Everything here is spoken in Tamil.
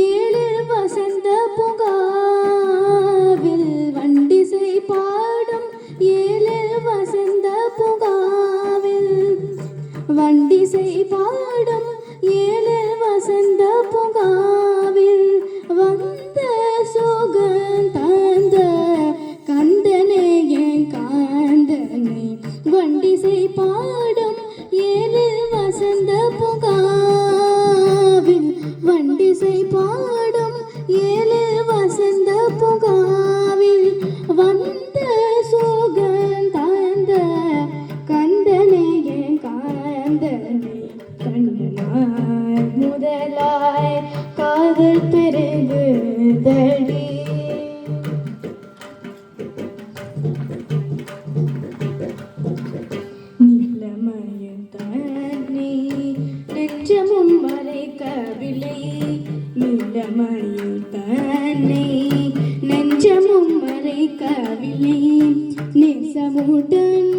ஏழு வசந்த பூங்காவில் வண்டிசை பாடும் ஏழு வசந்த பூங்காவில் வண்டிசை பாடும் ஏழு வசந்த பூங்காவில் வந்த சோகம் தந்த கந்தனே என் காந்தனே வண்டிசை பாடும் ஏழு வசந்த பூங்காவில் வண்டிசை பாடும் ஏழு வசந்த பூங்காவில் வந்த சோகம் தந்த கந்தனே என் காந்தனே கண்ணனாய் முதலாய் காதல் பெருகுதடி நிலமயம் தன்னை நெஞ்சமும் மறைக்கவில்லை நிலமயம் தன்னை நெஞ்சமும் மறைக்கவில்லை நேசமுடன்